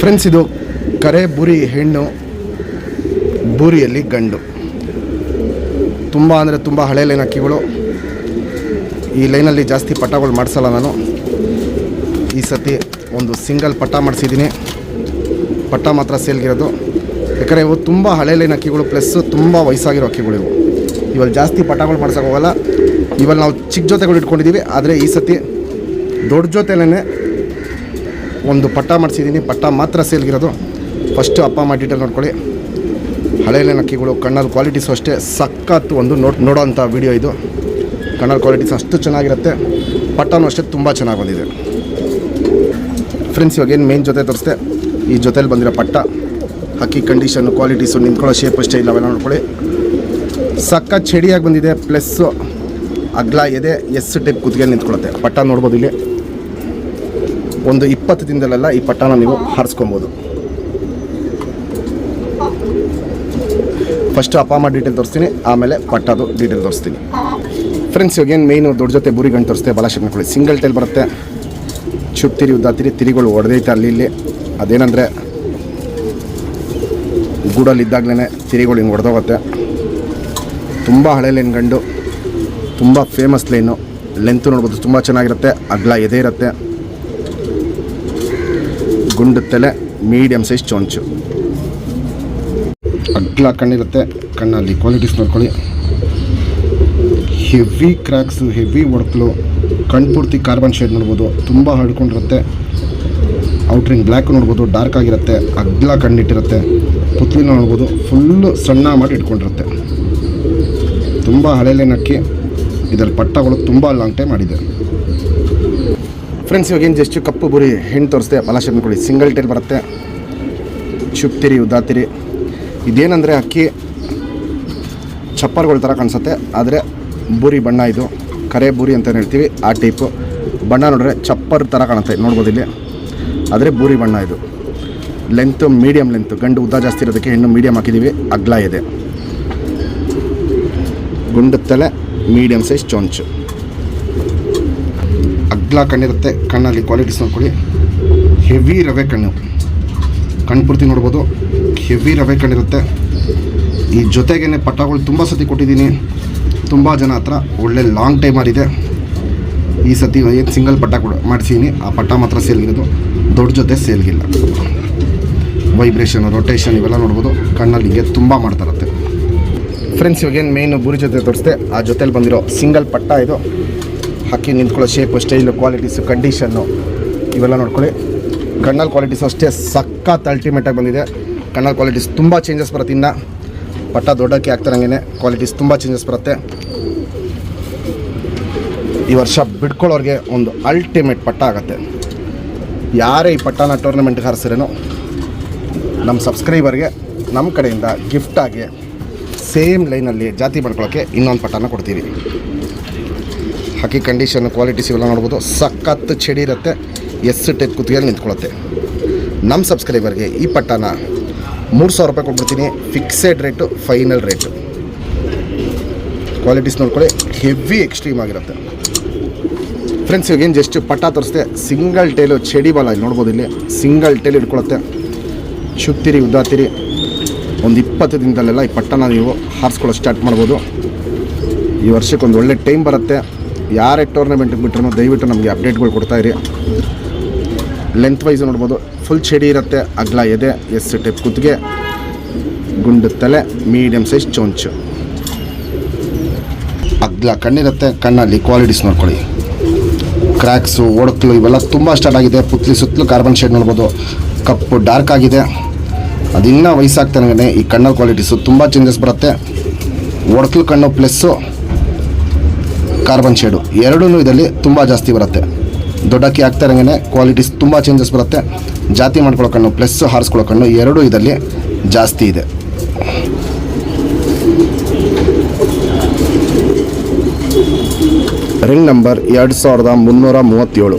Friends, ಇದು ಕರೆ ಬುರಿ ಹೆಣ್ಣು, ಬೂರಿಯಲ್ಲಿ ಗಂಡು. ತುಂಬ ಅಂದರೆ ತುಂಬ ಹಳೆ ಲೈನ್ ಅಕ್ಕಿಗಳು. ಈ ಲೈನಲ್ಲಿ ಜಾಸ್ತಿ ಪಟ್ಟಗಳು ಮಾಡಿಸಲ್ಲ ನಾನು. ಈ ಸತಿ ಒಂದು ಸಿಂಗಲ್ ಪಟ್ಟ ಮಾಡಿಸಿದ್ದೀನಿ. ಪಟ್ಟ ಮಾತ್ರ ಸೇಲ್ಗಿರೋದು. ಯಾಕಂದರೆ ಇವು ತುಂಬ ಹಳೆ ಲೈನ್ ಅಕ್ಕಿಗಳು, ಪ್ಲಸ್ ತುಂಬ ವಯಸ್ಸಾಗಿರೋ ಅಕ್ಕಿಗಳು ಇವು. ಇವಾಗ ಜಾಸ್ತಿ ಪಟ್ಟಗಳು ಮಾಡ್ಸೋಕೆ ಹೋಗಲ್ಲ. ಇವಾಗ ನಾವು ಚಿಕ್ಕ ಜೊತೆಗಳು ಇಟ್ಕೊಂಡಿದ್ದೀವಿ. ಆದರೆ ಈ ಸತಿ ದೊಡ್ಡ ಜೊತೆಲೇ ಒಂದು ಪಟ್ಟ ಮಾಡಿಸಿದ್ದೀನಿ. ಪಟ್ಟ ಮಾತ್ರ ಸೇಲ್ಗಿರೋದು. ಫಸ್ಟು ಅಪ್ಪ ಅಮ್ಮ ಡೀಟೇಲ್ ನೋಡ್ಕೊಳ್ಳಿ. ಹಳೆ ಲೈನ್ ಅಕ್ಕಿಗಳು, ಕಣ್ಣಲ್ಲಿ ಕ್ವಾಲಿಟೀಸು ಅಷ್ಟೇ ಸಖತ್ತು ಒಂದು ನೋಡೋವಂಥ ವಿಡಿಯೋ ಇದು. ಕಣ್ಣಲ್ಲಿ ಕ್ವಾಲಿಟೀಸ್ ಅಷ್ಟು ಚೆನ್ನಾಗಿರುತ್ತೆ. ಪಟ್ಟನೂ ಅಷ್ಟೇ ತುಂಬ ಚೆನ್ನಾಗಿ ಬಂದಿದೆ. ಫ್ರೆಂಡ್ಸ್, ಇವಾಗ ಏನು ಮೇನ್ ಜೊತೆ ತೋರಿಸ್ದೆ, ಈ ಜೊತೆಲಿ ಬಂದಿರೋ ಪಟ್ಟ, ಹಕ್ಕಿ ಕಂಡೀಷನ್ನು, ಕ್ವಾಲಿಟೀಸು, ನಿಂತ್ಕೊಳ್ಳೋ ಶೇಪ್ ಸ್ಟೈಲ್ ಅವೆಲ್ಲ ನೋಡ್ಕೊಳ್ಳಿ. ಸಖತ್ ಚಡಿಯಾಗಿ ಬಂದಿದೆ. ಪ್ಲಸ್ಸು ಅಗ್ಲ ಎದೆ ಎಸ್ ಟೈಪ್ ಕುತ್ತಿಗೆ ನಿಂತ್ಕೊಳ್ಳುತ್ತೆ. ಪಟ್ಟ ನೋಡ್ಬೋದು. ಇಲ್ಲಿ ಒಂದು 20 ದಿನದಲ್ಲೆಲ್ಲ ಈ ಪಟ್ಟನ ನೀವು ಹಾರಿಸ್ಕೊಬೋದು. ಫಸ್ಟು ಅಪ್ಪ ಅಮ್ಮ ಡೀಟೇಲ್ ತೋರಿಸ್ತೀನಿ, ಆಮೇಲೆ ಪಟ್ಟದು ಡೀಟೇಲ್ ತೋರಿಸ್ತೀನಿ. ಫ್ರೆಂಡ್ಸ್, ಇವಾಗ ಏನು ಮೇಯ್ನು ದೊಡ್ಡ ಜೊತೆ ಬುರಿ ಗಂಟು ತೋರಿಸ್ತೆ. ಬಲ ಶೇಪ್ ನೋಡ್ಕೊಳ್ಳಿ. ಸಿಂಗಲ್ ಟೈಲ್ ಬರುತ್ತೆ. ಚುಟ್ಟಿರಿ ಉದ್ದಾತಿರಿ, ತಿರಿಗಳು ಹೊಡೆದೈತೆ ಅಲ್ಲಿ ಇಲ್ಲಿ. ಅದೇನಂದರೆ ಗೂಡಲ್ಲಿದ್ದಾಗಲೇ ತಿರಿಗಳು ಹಿಂಗೆ ಹೊಡೆದೋಗುತ್ತೆ. ತುಂಬ ಹಳೆ ಲೈನ್ ಗಂಡು, ತುಂಬ ಫೇಮಸ್ ಲೈನು. ಲೆಂತು ನೋಡ್ಬೋದು, ತುಂಬ ಚೆನ್ನಾಗಿರುತ್ತೆ. ಅಗ್ಲ ಎದೆ ಇರುತ್ತೆ. ಗುಂಡು ತಲೆ, ಮೀಡಿಯಮ್ ಸೈಜ್ ಚೊಂಚು, ಅಗ್ಲ ಕಣ್ಣಿರುತ್ತೆ. ಕಣ್ಣಲ್ಲಿ ಕ್ವಾಲಿಟೀಸ್ ನೋಡ್ಕೊಳ್ಳಿ. ಹೆವಿ ಕ್ರ್ಯಾಕ್ಸು, ಹೆವಿ ಒಡಕಲು, ಕಣ್ಣು ಪೂರ್ತಿ ಕಾರ್ಬನ್ ಶೇಡ್ ನೋಡ್ಬೋದು. ತುಂಬ ಹಡ್ಕೊಂಡಿರುತ್ತೆ. ಔಟ್ರಿಂಗ್ ಬ್ಲ್ಯಾಕ್ ನೋಡ್ಬೋದು, ಡಾರ್ಕ್ ಆಗಿರುತ್ತೆ. ಅಗ್ಲ ಕಣ್ಣಿಟ್ಟಿರುತ್ತೆ. ಪುತ್ಲಿನ ನೋಡ್ಬೋದು, ಫುಲ್ಲು ಸಣ್ಣ ಮಾಡಿ ಇಟ್ಕೊಂಡಿರುತ್ತೆ. ತುಂಬ ಹಳೆ ಲೈನ್ ಅಕ್ಕಿ. ಇದರ ಪಟ್ಟಗಳು ತುಂಬ ಲಾಂಗ್ ಟೈಮ್ ಮಾಡಿದೆ. ಫ್ರೆಂಡ್ಸ್, ಇವಾಗ ಏನು ಜಸ್ಟ್ ಕಪ್ಪು ಬುರಿ ಹೆಣ್ಣು ತೋರಿಸ್ದೆ. ಬಲ ಶೇಪ್ ನೋಡ್ಕೊಳ್ಳಿ. ಸಿಂಗಲ್ ಟೈಲ್ ಬರುತ್ತೆ. ಚುಪ್ತಿರಿ ಉದ್ದಾತಿರಿ. ಇದೇನಂದರೆ ಅಕ್ಕಿ ಚಪ್ಪರ್ಗಳ ಥರ ಕಾಣಿಸುತ್ತೆ, ಆದರೆ ಬೂರಿ ಬಣ್ಣ ಇದು. ಕರೆ ಬೂರಿ ಅಂತ ಹೇಳ್ತೀವಿ, ಆ ಟೈಪು ಬಣ್ಣ. ನೋಡಿದ್ರೆ ಚಪ್ಪರ್ ಥರ ಕಾಣುತ್ತೆ, ನೋಡ್ಬೋದು ಇಲ್ಲಿ. ಆದರೆ ಬೂರಿ ಬಣ್ಣ ಇದು. Length medium length. ಗಂಡು ಉದ್ದ ಜಾಸ್ತಿ ಇರೋದಕ್ಕೆ ಹೆಣ್ಣು ಮೀಡಿಯಮ್ ಹಾಕಿದ್ದೀವಿ. ಅಗ್ಲ ಇದೆ. ಗುಂಡು ತಲೆ, ಮೀಡಿಯಮ್ ಸೈಜ್ ಚೊಂಚು, ಅಗ್ಲ ಕಣ್ಣಿರುತ್ತೆ. ಕಣ್ಣಲ್ಲಿ ಕ್ವಾಲಿಟೀಸ್ ನೋಡ್ಕೊಳ್ಳಿ. ಹೆವಿ ರವೆ ಕಣ್ಣು, ಕಣ್ಣು ಪೂರ್ತಿ ನೋಡ್ಬೋದು. ಹೆವಿ ರವೆ ಕಣ್ಣಿರುತ್ತೆ. ಈ ಜೊತೆಗೇ ಪಟ್ಟಗಳು ತುಂಬ ಸತಿ ಕೊಟ್ಟಿದ್ದೀನಿ. ತುಂಬ ಜನ ಹತ್ರ ಒಳ್ಳೆ ಲಾಂಗ್ ಟೈಮ್ ಆಗಿದೆ. ಈ ಸತಿ ಏನು ಸಿಂಗಲ್ ಪಟ್ಟ ಕೂಡ ಮಾಡಿಸಿದ್ದೀನಿ. ಆ ಪಟ್ಟ ಮಾತ್ರ ಸೇಲ್ಗಿರೋದು. ದೊಡ್ಡ ಜೊತೆ ಸೇಲ್ಗಿಲ್ಲ. ವೈಬ್ರೇಷನು, ರೊಟೇಷನ್ ಇವೆಲ್ಲ ನೋಡ್ಬೋದು. ಕಣ್ಣಲ್ಲಿ ಹಿಂಗೆ ತುಂಬ ಮಾಡ್ತಾರತ್ತೆ. ಫ್ರೆಂಡ್ಸ್, ಇವಾಗೇನು ಮೇಯ್ನು ಬುರಿ ಜೊತೆ ತೋರಿಸ್ದೆ. ಆ ಜೊತೆಲಿ ಬಂದಿರೋ ಸಿಂಗಲ್ ಪಟ್ಟ ಇದು. ಹಕ್ಕಿ ನಿಂತ್ಕೊಳ್ಳೋ ಶೇಪು, ಸ್ಟೈಲು, ಕ್ವಾಲಿಟೀಸು, ಕಂಡೀಷನ್ನು ಇವೆಲ್ಲ ನೋಡ್ಕೊಳ್ಳಿ. ಕಣ್ಣಲ್ಲಿ ಕ್ವಾಲಿಟೀಸ್ ಅಷ್ಟೇ ಸಖತ್ ಅಲ್ಟಿಮೇಟಾಗಿ ಬಂದಿದೆ. ಕಣ್ಣಲ್ಲಿ ಕ್ವಾಲಿಟೀಸ್ ತುಂಬ ಚೇಂಜಸ್ ಬರುತ್ತೆ. ಇನ್ನು ಪಟ್ಟ ದೊಡ್ಡಕ್ಕೆ ಆಗ್ತಾರಂಗೆ ಕ್ವಾಲಿಟೀಸ್ ತುಂಬ ಚೇಂಜಸ್ ಬರುತ್ತೆ. ಈ ವರ್ಷ ಬಿಡ್ಕೊಳ್ಳೋರಿಗೆ ಒಂದು ಅಲ್ಟಿಮೇಟ್ ಪಟ್ಟ ಆಗುತ್ತೆ. ಯಾರೇ ಈ ಪಟ್ಟನ ಟೂರ್ನಮೆಂಟ್ಗೆ ಹಾರಿಸಿರೇನೋ ನಮ್ಮ ಸಬ್ಸ್ಕ್ರೈಬರ್ಗೆ ನಮ್ಮ ಕಡೆಯಿಂದ ಗಿಫ್ಟಾಗಿ ಸೇಮ್ ಲೈನಲ್ಲಿ ಜಾತಿ ಮಾಡ್ಕೊಳ್ಳೋಕ್ಕೆ ಇನ್ನೊಂದು ಪಟ್ಟನ ಕೊಡ್ತೀವಿ. ಹಕ್ಕಿ ಕಂಡೀಷನ್, ಕ್ವಾಲಿಟೀಸ್ ಇವೆಲ್ಲ ನೋಡ್ಬೋದು. ಸಖತ್ತು ಚಡಿ ಇರುತ್ತೆ. ಎಸ್ ಟೈಪ್ ಕುತ್ತಿಗೆಯಲ್ಲಿ ನಿಂತ್ಕೊಳ್ಳುತ್ತೆ. ನಮ್ಮ ಸಬ್ಸ್ಕ್ರೈಬರ್ಗೆ ಈ ಪಟ್ಟನ 3,000 ರೂಪಾಯಿ ಕೊಟ್ಬಿಡ್ತೀನಿ. Fixed rate, final rate. Qualities ನೋಡ್ಕೊಳ್ಳಿ. ಹೆವಿ ಎಕ್ಸ್ಟ್ರೀಮ್ ಆಗಿರುತ್ತೆ. ಫ್ರೆಂಡ್ಸ್, ಇವಾಗೇನು ಜಸ್ಟ್ ಪಟ್ಟ ತೋರಿಸ್ದೆ. ಸಿಂಗಲ್ ಟೈಲು, ಚಡಿ ಬಾಲ ಇಲ್ಲಿ ನೋಡ್ಬೋದು. ಇಲ್ಲಿ ಸಿಂಗಲ್ ಟೈಲ್ ಇಟ್ಕೊಳ್ಳುತ್ತೆ. ಚುತ್ತಿರಿ ಉದ್ದಾತಿರಿ. ಒಂದು 20 ದಿನದಲ್ಲೆಲ್ಲ ಈ ಪಟ್ಟನ ನೀವು ಹಾರಿಸ್ಕೊಳ್ಳೋ ಸ್ಟಾರ್ಟ್ ಮಾಡ್ಬೋದು. ಈ ವರ್ಷಕ್ಕೊಂದು ಒಳ್ಳೆ ಟೈಮ್ ಬರುತ್ತೆ. ಯಾರೇ ಟೂರ್ನಮೆಂಟ್ಗೆ ಬಿಟ್ಟರು ದಯವಿಟ್ಟು ನಮಗೆ ಅಪ್ಡೇಟ್ಗಳು ಕೊಡ್ತಾಯಿರಿ. ಲೆಂತ್ ವೈಸ್ ನೋಡ್ಬೋದು. ಫುಲ್ ಚಡಿ ಇರುತ್ತೆ. ಅಗ್ಲ ಎದೆ, ಎಸ್ ಟೈಪ್ ಕುತ್ತಿಗೆ, ಗುಂಡು ತಲೆ, ಮೀಡಿಯಮ್ ಸೈಜ್ ಚೊಂಚು, ಅಗ್ಲ ಕಣ್ಣಿರುತ್ತೆ. ಕಣ್ಣಲ್ಲಿ ಕ್ವಾಲಿಟೀಸ್ ನೋಡ್ಕೊಳ್ಳಿ. ಕ್ರ್ಯಾಕ್ಸು, ಒಡಕಲು ಇವೆಲ್ಲ ತುಂಬ ಸ್ಟಾರ್ಟ್ ಆಗಿದೆ. ಪುತ್ಲಿ ಸುತ್ತಲೂ ಕಾರ್ಬನ್ ಶೇಡ್ ನೋಡ್ಬೋದು. ಕಪ್ಪು ಡಾರ್ಕ್ ಆಗಿದೆ. ಅದಿನ್ನೂ ವಯಸ್ಸಾಗ್ತಾನೆ ಈ ಕಣ್ಣಲ್ಲಿ ಕ್ವಾಲಿಟೀಸು ತುಂಬ ಚೇಂಜಸ್ ಬರುತ್ತೆ. ಒಡಕಲು ಕಣ್ಣು ಪ್ಲಸ್ಸು ಕಾರ್ಬನ್ ಶೇಡು ಎರಡೂ ಇದರಲ್ಲಿ ತುಂಬ ಜಾಸ್ತಿ ಬರುತ್ತೆ. ದೊಡ್ಡಕ್ಕಿ ಆಗ್ತಾರಂಗೆ ಕ್ವಾಲಿಟೀಸ್ ತುಂಬ ಚೇಂಜಸ್ ಬರುತ್ತೆ. ಜಾತಿ ಮಾಡ್ಕೊಳ್ಳೋ ಕಣ್ಣು ಪ್ಲಸ್ ಹಾರಿಸ್ಕೊಳ್ಳೋ ಕಣ್ಣು ಎರಡೂ ಇದರಲ್ಲಿ ಜಾಸ್ತಿ ಇದೆ. Ring number 2337.